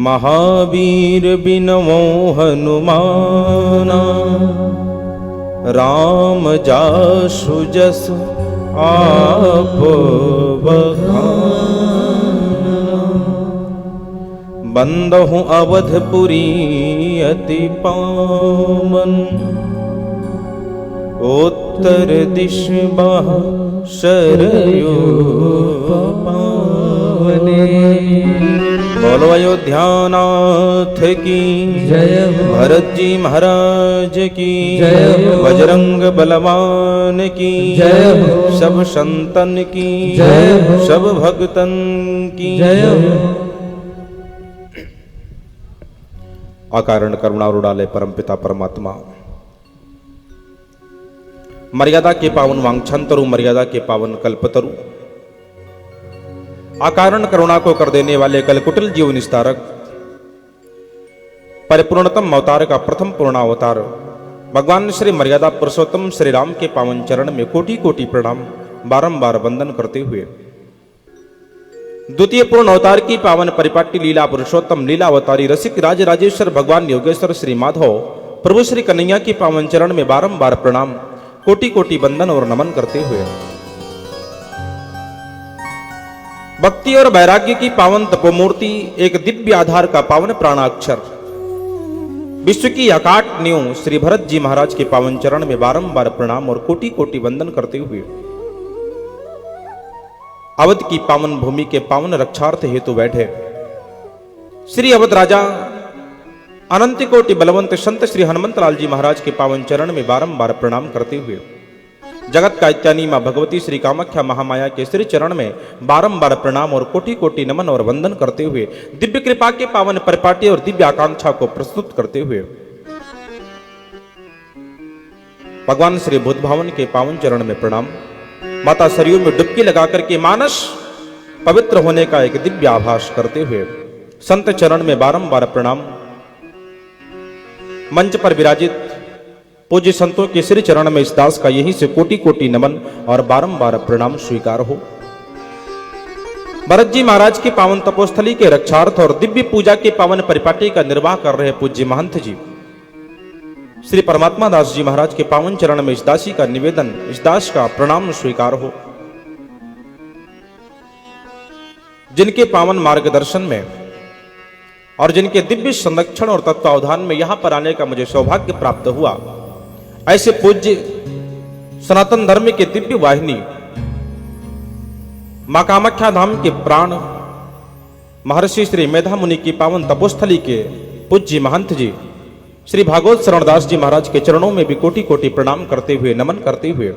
महावीर बिनमो हनुमाना, राम जासु जस आप बखाना। बंदहु अवधपुरी अति पावन, उत्तर दिश बाह शरयू पावने। बोलो अयोध्यानाथ की जय, भरत जी महाराज की जय, बजरंग बलवान की जय, सब संतन की जय, सब भक्तन की जय। अकारण करुणा रुडाले परमपिता परमात्मा, मर्यादा के पावन वांछंतरु, मर्यादा के पावन कल्पतरु, अकारण करुणा को कर देने वाले कलकुटिल जीव निस्तारक, परिपूर्णतम अवतार का प्रथम पूर्णावतार भगवान श्री मर्यादा पुरुषोत्तम श्री राम के पावन चरण में कोटि कोटि प्रणाम बारंबार वंदन करते हुए, द्वितीय पूर्ण अवतार की पावन परिपाटी लीला पुरुषोत्तम लीला अवतारी रसिक राज राजेश्वर भगवान योगेश्वर श्री माधव प्रभु श्री कन्हैया की पावन चरण में बारंबार प्रणाम कोटि कोटि वंदन और नमन करते हुए, भक्ति और वैराग्य की पावन तपोमूर्ति, एक दिव्य आधार का पावन प्राणाक्षर, विश्व की अकाट नींव श्री भरत जी महाराज के पावन चरण में बारंबार प्रणाम और कोटि कोटि वंदन करते हुए, अवध की पावन भूमि के पावन रक्षार्थ हेतु बैठे श्री अवध राजा अनंत कोटि बलवंत संत श्री हनुमंत लाल जी महाराज के पावन चरण में बारंबार प्रणाम करते हुए, जगत कात्यायनी मां भगवती श्री कामाख्या महामाया के श्री चरण में बारंबार प्रणाम और कोटि कोटि नमन और वंदन करते हुए, दिव्य कृपा के पावन परिपाटी और दिव्य आकांक्षा को प्रस्तुत करते हुए, भगवान श्री बुद्ध भवन के पावन चरण में प्रणाम, माता सरयू में डुबकी लगाकर के मानस पवित्र होने का एक दिव्य आभास करते हुए, संत चरण में बारंबार प्रणाम, मंच पर विराजित पूज्य संतों के श्री चरण में इस दास का यहीं से कोटि कोटि नमन और बारंबार प्रणाम स्वीकार हो। भरत जी महाराज की पावन तपोस्थली के रक्षार्थ और दिव्य पूजा के पावन परिपाटी का निर्वाह कर रहे पूज्य महंत जी श्री परमात्मा दास जी महाराज के पावन चरण में इस दासी का निवेदन, इस दास का प्रणाम स्वीकार हो। जिनके पावन मार्गदर्शन में और जिनके दिव्य संरक्षण और तत्वावधान में यहां पर आने का मुझे सौभाग्य प्राप्त हुआ, ऐसे पूज्य सनातन धर्म के दिव्य वाहिनी मां कामाख्या धाम के प्राण महर्षि श्री मेधा मुनि की पावन तपोस्थली के पूज्य महंत जी श्री भागवत शरणदास जी महाराज के चरणों में भी कोटि कोटि प्रणाम करते हुए, नमन करते हुए,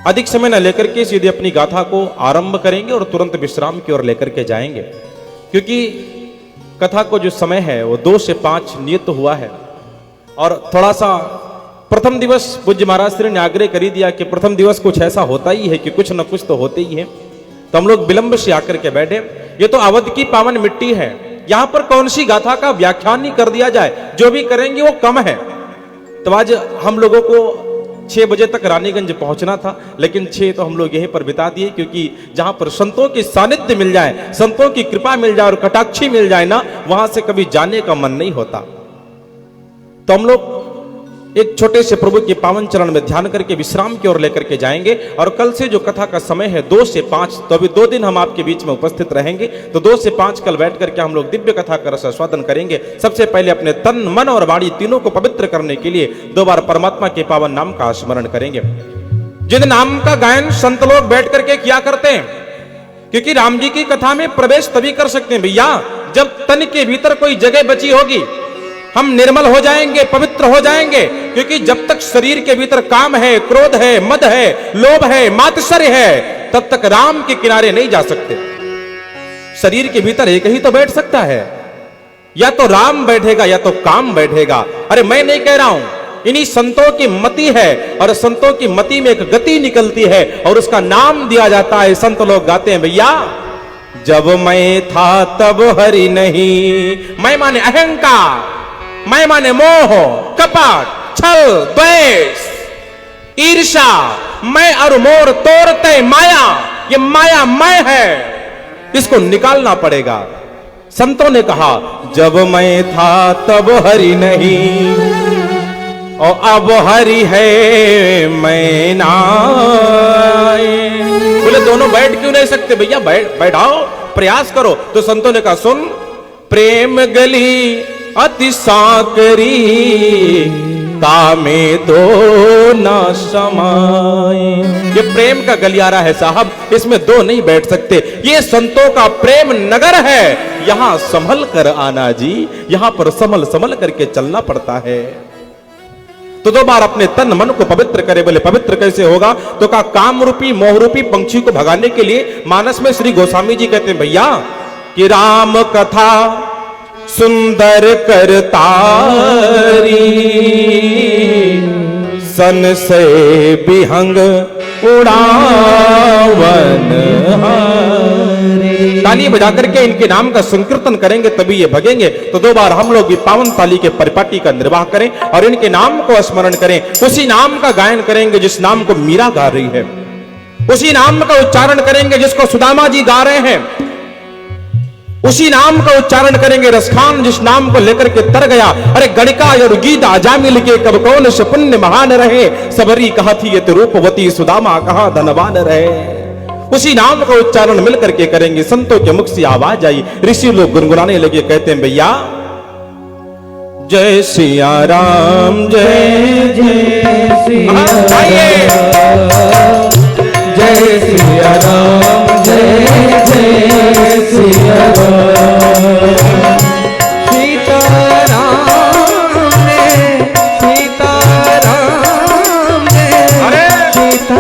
अधिक समय न लेकर के सीधे अपनी गाथा को आरंभ करेंगे और तुरंत विश्राम की ओर लेकर के जाएंगे, क्योंकि कथा को जो समय है वो 2 से 5 नियत हुआ है। और थोड़ा सा प्रथम दिवस पूज्य महाराज श्री ने आग्रह कर ही दिया कि प्रथम दिवस कुछ ऐसा होता ही है कि कुछ न कुछ तो होते ही है, तो हम लोग विलंब से आकर के बैठे। ये तो अवध की पावन मिट्टी है, यहां पर कौन सी गाथा का व्याख्यान ही कर दिया जाए, जो भी करेंगे वो कम है। तो आज हम लोगों को 6 बजे तक रानीगंज पहुंचना था, लेकिन 6 तो हम लोग यहीं पर बिता दिए, क्योंकि जहां पर संतों की सानिध्य मिल जाए, संतों की कृपा मिल जाए और कटाक्षी मिल जाए ना, वहां से कभी जाने का मन नहीं होता। तो हम लोग एक छोटे से प्रभु के पावन चरण में ध्यान करके विश्राम की ओर लेकर के जाएंगे। और कल से जो कथा का समय है 2 से 5, तो अभी 2 दिन हम आपके बीच में उपस्थित रहेंगे। तो 2 से 5 कल बैठ करके हम लोग दिव्य कथा का रस आस्वादन करेंगे। सबसे पहले अपने तन, मन और वाणी तीनों को पवित्र करने के लिए 2 बार परमात्मा के पावन नाम का स्मरण करेंगे, जिन नाम का गायन संत लोग बैठ करके किया करते हैं, क्योंकि राम जी की कथा में प्रवेश तभी कर सकते हैं भैया जब तन के भीतर कोई जगह बची होगी, हम निर्मल हो जाएंगे, पवित्र हो जाएंगे। क्योंकि जब तक शरीर के भीतर काम है, क्रोध है, मद है, लोभ है, मात्सर्य है, तब तक राम के किनारे नहीं जा सकते। शरीर के भीतर एक ही तो बैठ सकता है, या तो राम बैठेगा या तो काम बैठेगा। अरे मैं नहीं कह रहा हूं, इन्हीं संतों की मति है, और संतों की मति में एक गति निकलती है और उसका नाम दिया जाता है। संत लोग गाते हैं भैया, जब मैं था तब हरि नहीं। मैं माने अहंकार, मैं माने मोह, कपट, छल, द्वेष, ईर्ष्या, मैं और मोर तोड़ते माया। ये माया मैं है, इसको निकालना पड़ेगा। संतों ने कहा जब मैं था तब हरि नहीं और अब हरि है मैं ना। बोले दोनों बैठ क्यों नहीं सकते भैया, बैठाओ प्रयास करो। तो संतों ने कहा सुन, प्रेम गली अति साकरी तामे दो न समाए। ये प्रेम का गलियारा है साहब, इसमें दो नहीं बैठ सकते। ये संतों का प्रेम नगर है, यहां संभल कर आना जी, यहां पर संभल संभल करके चलना पड़ता है। तो दो बार अपने तन मन को पवित्र करे। बोले पवित्र कैसे होगा? तो कहा काम रूपी मोह रूपी पंक्षी को भगाने के लिए मानस में श्री गोस्वामी जी कहते हैं भैया कि राम कथा सुंदर करतारी सन से विहंग उड़ावन हारे। ताली बजा करके इनके नाम का संकीर्तन करेंगे तभी ये भगेंगे। तो दो बार हम लोग भी पावन ताली के परिपाटी का निर्वाह करें और इनके नाम को स्मरण करें। उसी नाम का गायन करेंगे जिस नाम को मीरा गा रही है, उसी नाम का उच्चारण करेंगे जिसको सुदामा जी गा रहे हैं, उसी नाम का उच्चारण करेंगे रसखान जिस नाम को लेकर के तर गया। अरे गणिका और गीत अजामिल के कब कौन से पुण्य महान रहे, सबरी कहा थी ये तो रूपवती सुदामा कहा धनवान रहे। उसी नाम का उच्चारण मिल करके करेंगे। संतों के मुख से आवाज आई, ऋषि लोग गुनगुनाने लगे, कहते हैं भैया जय सिया राम जय जय सिया जय सिया राम जय जय सिया राम। सीता राम ने सीता राम ने अरे सीता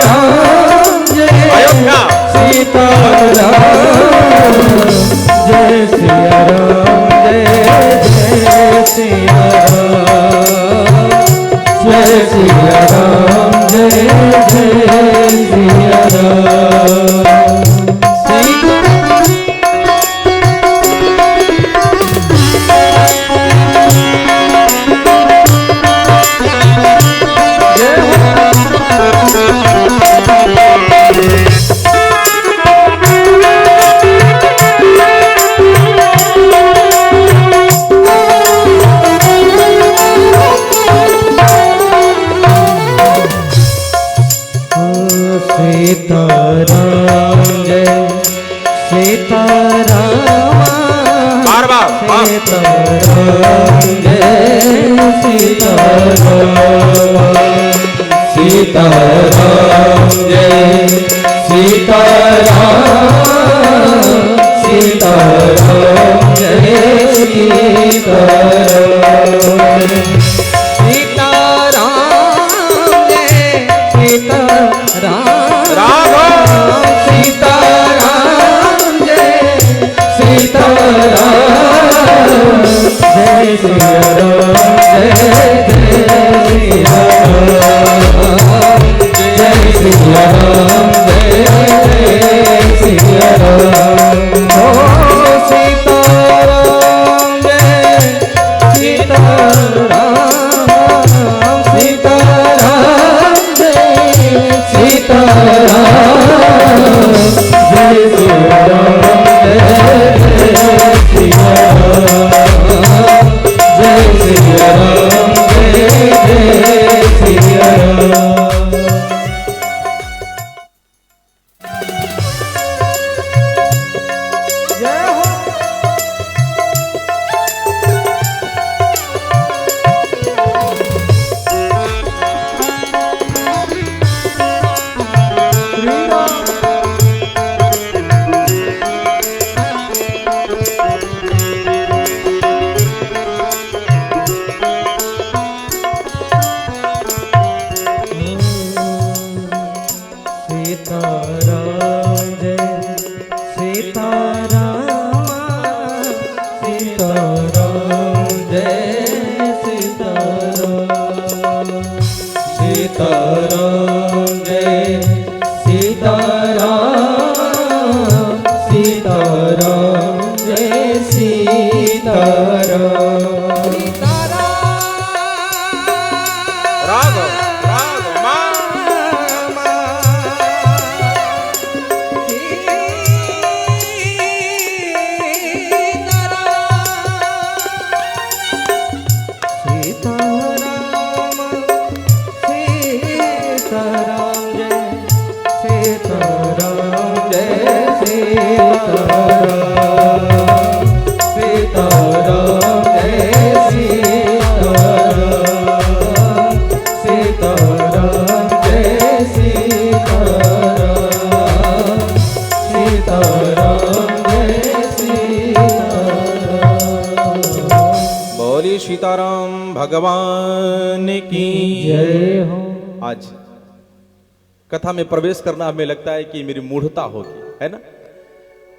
राम जय अयोध्या सीता राम जय सिया राम जय जय सिया राम जय सिया राम जय जय सिया राम। सीताराम जय सीताराम बार बार सीताराम जय सीताराम सीताराम जय सीताराम सीताराम जय सीताराम सीताराम जय सीताराम सीताराम जय सीताराम जय सिया राम जय जय सिया राम जय सिया राम जय जय सिया राम। ओ सीताराम जय सीताराम सीताराम जय सीताराम जय सिया राम जय जय सिया राम जय भगवान की जय हो। आज कथा में प्रवेश करना हमें लगता है कि मेरी मूढ़ता होगी, है ना।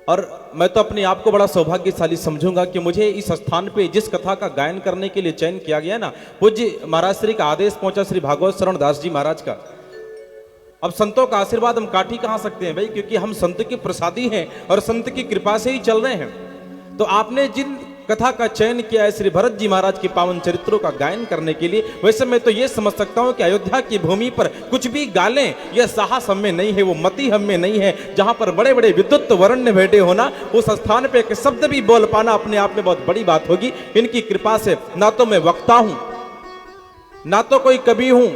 और मैं तो अपने आप को बड़ा सौभाग्यशाली समझूंगा कि मुझे इस स्थान पे जिस कथा का गायन करने के लिए चयन किया गया ना, पूज्य महाराज श्री का आदेश पहुंचा श्री भागवत शरण दास जी महाराज का। अब संतों का आशीर्वाद हम काट ही कहां सकते हैं भाई, क्योंकि हम संत के प्रसादी हैं और संत की कृपा से ही चल रहे हैं। तो आपने जिन कथा का चयन किया है श्री भरत जी महाराज के पावन चरित्रों का गायन करने के लिए, वैसे मैं तो ये समझ सकता हूं कि अयोध्या की भूमि पर कुछ भी गालें, यह साहस हम में नहीं है, वो मति हम में नहीं है। जहां पर बड़े बड़े विद्युत वरण्य बैठे होना, उस स्थान पे एक शब्द भी बोल पाना अपने आप में बहुत बड़ी बात होगी। इनकी कृपा से ना तो मैं वक्ता हूं, ना तो कोई कवि हूं,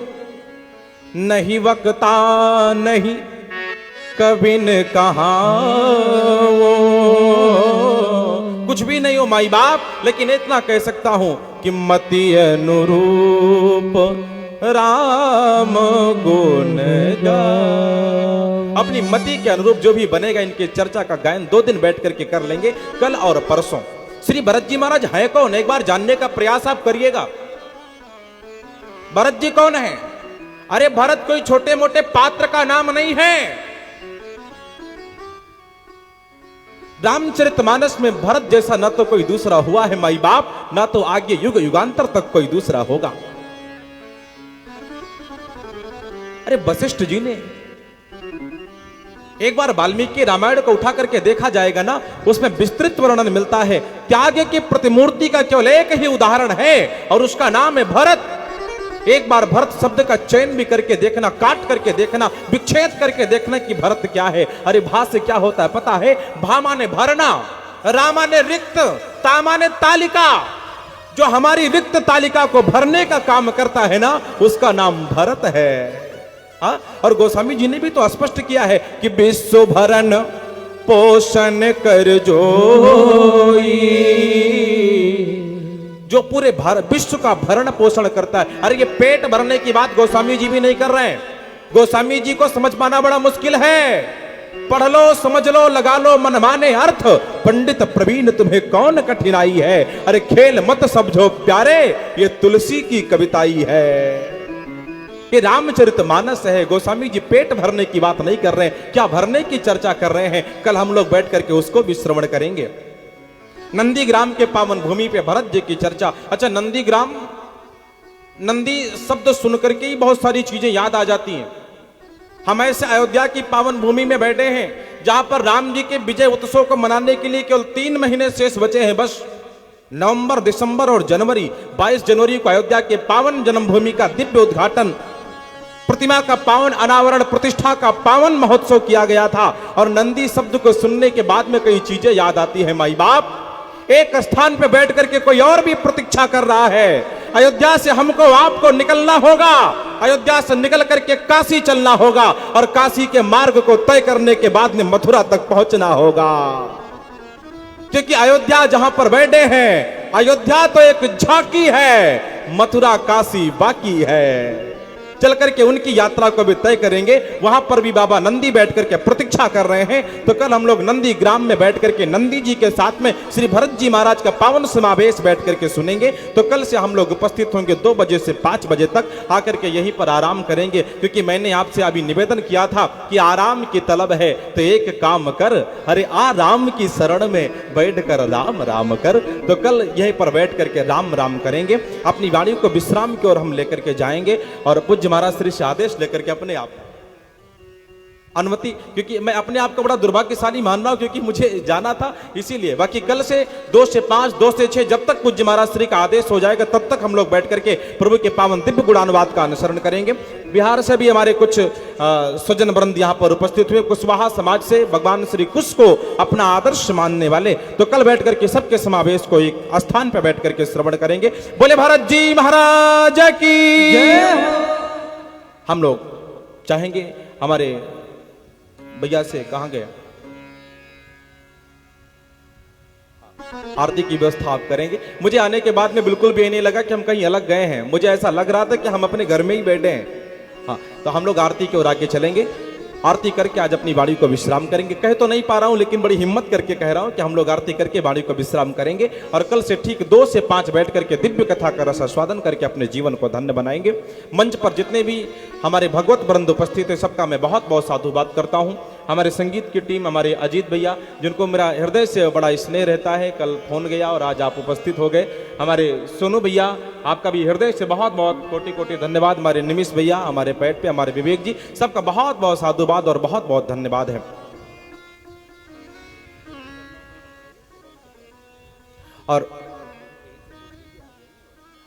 नहीं वक्ता नहीं कभी न कहा, कुछ भी नहीं हो माई बाप, लेकिन इतना कह सकता हूं कि मति अनुरूप राम गुण गा। अपनी मति के अनुरूप जो भी बनेगा, इनके चर्चा का गायन 2 दिन बैठ करके कर लेंगे, कल और परसों। श्री भरत जी महाराज है कौन, एक बार जानने का प्रयास आप करिएगा। भरत जी कौन है? अरे भरत कोई छोटे मोटे पात्र का नाम नहीं है। रामचरितमानस में भरत जैसा न तो कोई दूसरा हुआ है माई बाप, ना तो आगे युग युगांतर तक कोई दूसरा होगा। अरे वशिष्ठ जी ने एक बार वाल्मीकि रामायण को उठा करके देखा जाएगा ना, उसमें विस्तृत वर्णन मिलता है। त्याग की प्रतिमूर्ति का केवल एक ही उदाहरण है और उसका नाम है भरत। एक बार भरत शब्द का चयन भी करके देखना, काट करके देखना, विच्छेद करके देखना कि भरत क्या है। अरे भा से क्या होता है पता है? भा माने भरना, रामा ने रिक्त, तामा ने तालिका। जो हमारी रिक्त तालिका को भरने का काम करता है ना, उसका नाम भरत है। हाँ, और गोस्वामी जी ने भी तो स्पष्ट किया है कि विश्व भरण पोषण कर जोई, जो पूरे विश्व का भरण पोषण करता है। अरे ये पेट भरने की बात गोस्वामी जी भी नहीं कर रहे हैं। गोस्वामी जी को समझ पाना बड़ा मुश्किल है। पढ़ लो, समझ लो, लगा लो मन माने अर्थ, पंडित प्रवीण तुम्हें कौन कठिनाई है। अरे खेल मत समझो प्यारे, ये तुलसी की कविताई है, ये रामचरितमानस है। गोस्वामी जी पेट भरने की बात नहीं कर रहे हैं, क्या भरने की चर्चा कर रहे हैं। कल हम लोग बैठ करके उसको भी श्रवण करेंगे। नंदीग्राम के पावन भूमि पे भरत जी की चर्चा। अच्छा, नंदीग्राम, नंदी शब्द सुनकर के ही बहुत सारी चीजें याद आ जाती हैं। हम ऐसे अयोध्या की पावन भूमि में बैठे हैं जहां पर राम जी के विजय उत्सव को मनाने के लिए केवल 3 महीने शेष बचे हैं बस। नवंबर, दिसंबर और जनवरी। 22 जनवरी को अयोध्या के पावन जन्मभूमि का दिव्य उद्घाटन, प्रतिमा का पावन अनावरण, प्रतिष्ठा का पावन महोत्सव किया गया था। और नंदी शब्द को सुनने के बाद में कई चीजें याद आती है माई बाप। एक स्थान पे बैठ करके कोई और भी प्रतीक्षा कर रहा है। अयोध्या से हमको आपको निकलना होगा, अयोध्या से निकल करके काशी चलना होगा और काशी के मार्ग को तय करने के बाद में मथुरा तक पहुंचना होगा। क्योंकि अयोध्या जहां पर बैठे हैं, अयोध्या तो एक झांकी है, मथुरा काशी बाकी है। चल करके उनकी यात्रा को भी तय करेंगे। वहां पर भी बाबा नंदी बैठ करके प्रतीक्षा कर रहे हैं। तो कल हम लोग नंदी ग्राम में बैठ करके नंदी जी के साथ में श्री भरत जी महाराज का पावन समावेश बैठ करके सुनेंगे। तो कल से हम लोग उपस्थित होंगे 2 बजे से 5 बजे तक, आकर के यहीं पर आराम करेंगे। क्योंकि मैंने आपसे अभी निवेदन किया था कि आराम की तलब है तो एक काम कर, अरे आराम की शरण में बैठ कर राम राम कर। तो कल यहीं पर बैठ करके राम राम करेंगे, अपनी वाणी को विश्राम की ओर हम लेकर के जाएंगे। और पूज्य महाराज श्री से आदेश लेकर के अपने आप अनुमति, क्योंकि मैं अपने आप को बड़ा दुर्भाग्यशाली मान रहा हूं क्योंकि मुझे जाना था इसीलिए। बाकी कल से 2 से 5, 2 से 6, जब तक पूज्य महाराज श्री का आदेश हो जाएगा तब तक हम लोग बैठ करके प्रभु के पावन दिव्य गुणानुवाद का अनुसरण करेंगे। बिहार से भी हमारे कुछ स्वजन वृंद यहाँ पर उपस्थित हुए, कुशवाहा समाज से भगवान श्री कुश को अपना आदर्श मानने वाले। तो कल बैठ करके सबके समावेश को एक स्थान पर बैठ करके श्रवण करेंगे। बोले भारत जी महाराज की। हम लोग चाहेंगे, हमारे भैया से कहां गया, आरती की व्यवस्था आप करेंगे। मुझे आने के बाद में बिल्कुल भी ये नहीं लगा कि हम कहीं अलग गए हैं, मुझे ऐसा लग रहा था कि हम अपने घर में ही बैठे हैं। हाँ, तो हम लोग आरती की ओर आगे चलेंगे। आरती करके आज अपनी वाणी को विश्राम करेंगे। कह तो नहीं पा रहा हूं, लेकिन बड़ी हिम्मत करके कह रहा हूं कि हम लोग आरती करके वाणी को विश्राम करेंगे और कल से ठीक 2 से 5 बैठ करके दिव्य कथा का रस आस्वादन करके अपने जीवन को धन्य बनाएंगे। मंच पर जितने भी हमारे भगवत वृंद उपस्थित है, सबका मैं बहुत बहुत साधुवाद करता हूं। हमारे संगीत की टीम, हमारे अजीत भैया, जिनको मेरा हृदय से बड़ा स्नेह रहता है, कल फोन गया और आज आप उपस्थित हो गए। हमारे सोनू भैया, आपका भी हृदय से बहुत बहुत कोटि कोटि धन्यवाद। हमारे निमिष भैया, हमारे पैट पे हमारे विवेक जी, सबका बहुत बहुत साधुवाद और बहुत बहुत धन्यवाद है।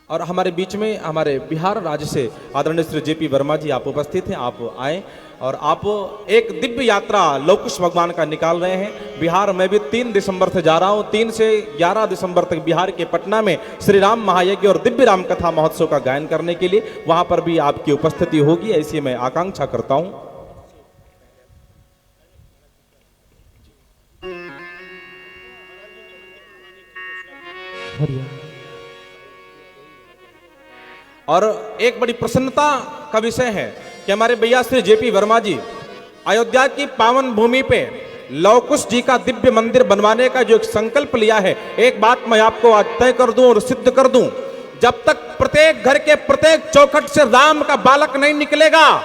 और हमारे बीच में हमारे बिहार राज्य से आदरणीय श्री जेपी वर्मा जी आप उपस्थित हैं। आप आए और आप एक दिव्य यात्रा लौकुश भगवान का निकाल रहे हैं। बिहार में भी 3 दिसंबर से जा रहा हूं। 3 से 11 दिसंबर तक बिहार के पटना में श्री राम महायज्ञ और दिव्य राम कथा महोत्सव का गायन करने के लिए वहां पर भी आपकी उपस्थिति होगी, ऐसी मैं आकांक्षा करता हूं। और एक बड़ी प्रसन्नता का विषय है कि हमारे भैया श्री जेपी वर्मा जी अयोध्या की पावन भूमि पे लवकुश जी का दिव्य मंदिर बनवाने का जो एक संकल्प लिया है, एक बात मैं आपको आज तय कर दूं और सिद्ध कर दूं, जब तक प्रत्येक घर के प्रत्येक चौखट से राम का बालक नहीं निकलेगा,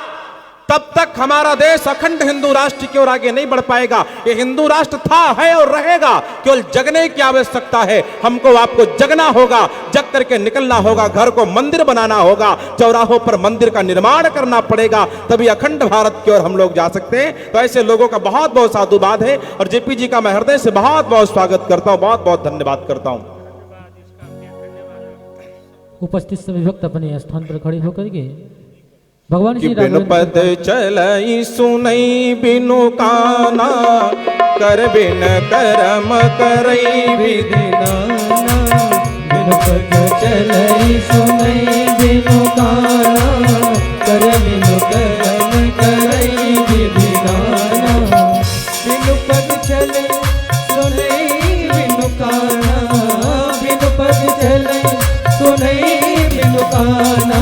तब तक हमारा देश अखंड हिंदू राष्ट्र की ओर आगे नहीं बढ़ पाएगा। ये हिंदू राष्ट्र था, है और रहेगा, केवल जगने की आवश्यकता है। हमको आपको जगना होगा, जग करके निकलना होगा, घर को मंदिर बनाना होगा, चौराहों पर मंदिर का निर्माण करना पड़ेगा, तभी अखंड भारत की ओर हम लोग जा सकते हैं। तो ऐसे लोगों का बहुत बहुत साधुवाद है और जेपी जी का मैं हृदय से बहुत बहुत स्वागत करता हूं, बहुत बहुत धन्यवाद करता हूं। उपस्थित सभी भक्त अपने स्थान पर खड़े होकर के भगवान श्री बिनु पद चलई सुनई बिनु काना, कर बिन करम करई विधि नाना। बिनु पद चलई सुनई बिनु काना, कर बिनु करम करई विधि नाना। बिनु पद चलई सुनई बिनु काना, बिनु पद चलई सुनई बिनु काना,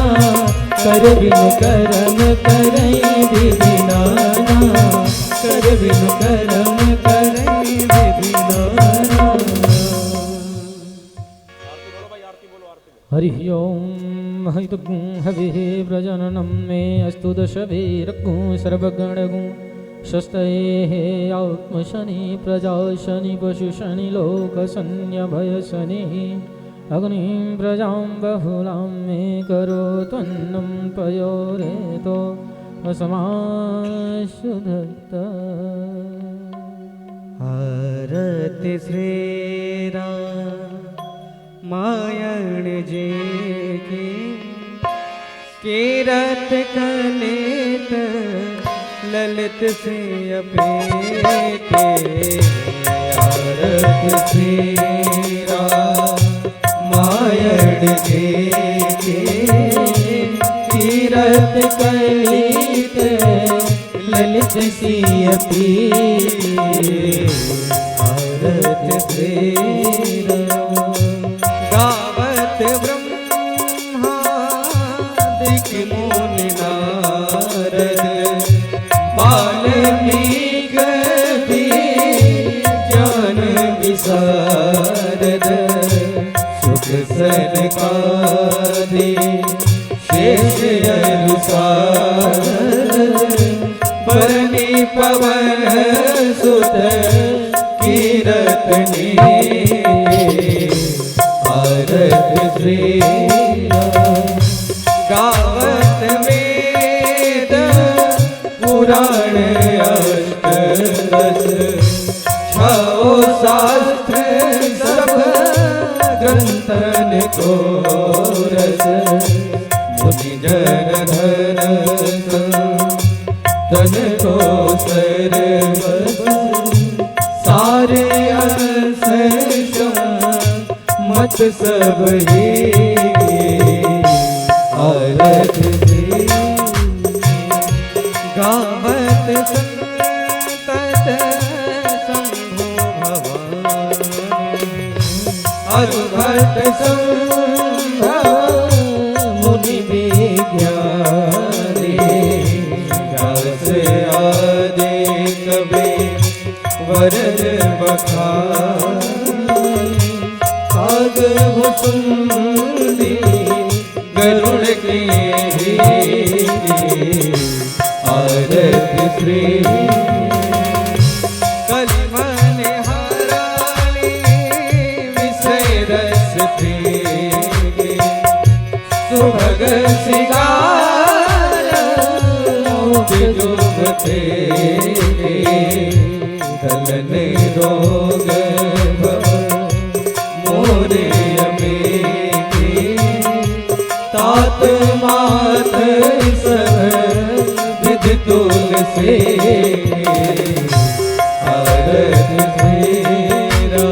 कर बिनु करम करई विधि नाना, कर बिनु करम करई विधि नाना। हरि ओम हरितगुं हविः प्रजननं मे अस्तु दशभिर्गुं सर्वगणगुं स्वस्तये आत्मशनि प्रजाशनि पशुशनि लोकशन्यभयशनि। अग्निं प्रजां बहुलां मे करोत्वन्नं पयोरेतो अस्माशु दत्ता। आरति श्री रामायण जी की, कीरत कलित ललित से अपेटे। आरति श्री रामायण जी की, कीरत कलित ललित सी अपी। आरति श्री गावत ब्रह्मादिक मुनि नारद, वाल्मीकि ज्ञान विशारद। सुख सनकादि शेष अनुसार, बरनी पवन सुत कीरतनी। आरति श्री गावत वेद पुराण अष्टदश। 6 शास्त्र सब ग्रंथन को रस। मुनि जन धन तन को सर्वस। सारे अंश मत सब ही। आरति श्री गावत संतत शंभु भवानी। अरुभट संभव मुनि विज्ञानी। व्यास वरद बखानी साग भुसुंडी गरुड़ की आरती श्री कलिमन हाराली विषय रस पीगे सुभग सिगार जुबते दलन रोग भव मोरे अमेगी तात मात सब विध तुलसी आरत श्रीरा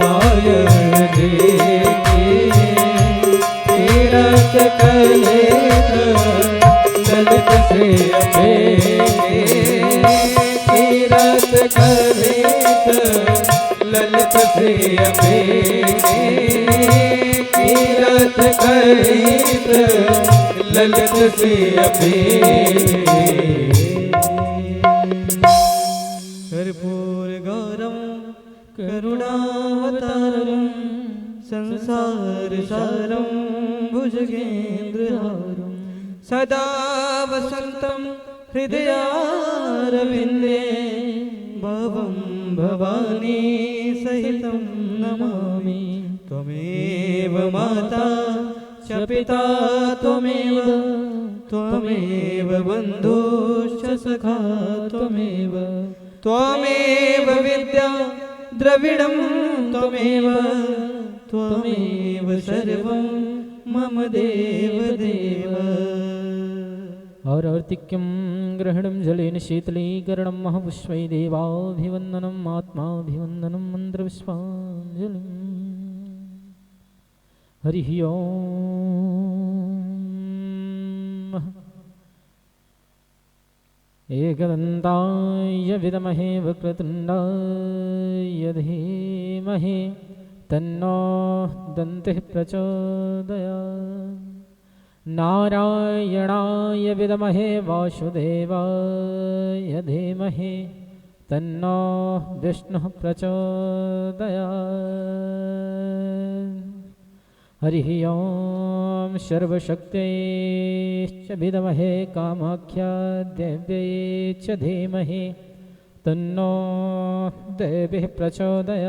मायण देखी तीरथ कलेत ललित से अपे तीरथ कलेत ललित से अपे तीरथ कलेत ललित से अपे कर्पूर गौरम करुणावतारम संसार सारम भुजगेन्द्रहारम सदा वसन्तं हृदयारविन्दे भवं भवानी सहितं नमामि त्वमेव माता च पिता त्वमेव बन्धुश्च सखा त्वमेव विद्या द्रविणं त्वमेव सर्वं मम देव और अर्तिक्यं ग्रहणं जलेन शीतलीकरणं महापुष्पै देवाभिवन्दनम् आत्माभिवन्दनं मन्त्रपुष्पाञ्जलिम् हरिः ओम् एकदन्ताय विद्महे वक्रतुण्डाय धीमहि तन्नो दन्तिः प्रचोदयात् नारायणाय विद्महे वासुदेवाय धीमहि तन्नो विष्णुः प्रचोदयात् हरिः ओं सर्वशक्त्यै विद्महे कामाख्यादेव्यै च धीमहि तन्नो देवीः प्रचोदयात्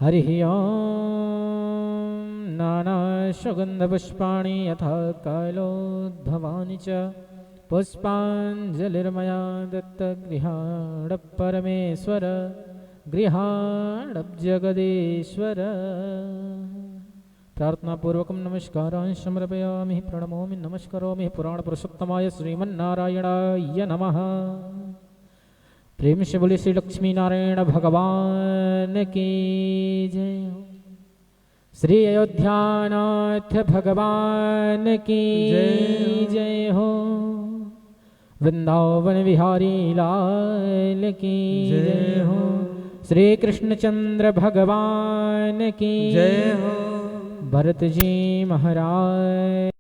हरिः ओं नानासुगन्धपुष्पाणि यथा कालोद्भवानि च पुष्पाञ्जलिर्मया दत्तगृहाणपरमेश्वर गृहाणजगदीश्वर प्रार्थनापूर्वकं नमस्कारान् समर्पयामि प्रणमोमि नमस्करोमि पुराणपुरुषोत्तमाय श्रीमन्नारायणाय नमः। प्रेम से बोले श्री लक्ष्मी नारायण भगवान की जय। श्री अयोध्यानाथ भगवान की जय हो। वृंदावन बिहारी लाल की जय हो। श्री कृष्णचंद्र भगवान की जय हो। भरत जी महाराज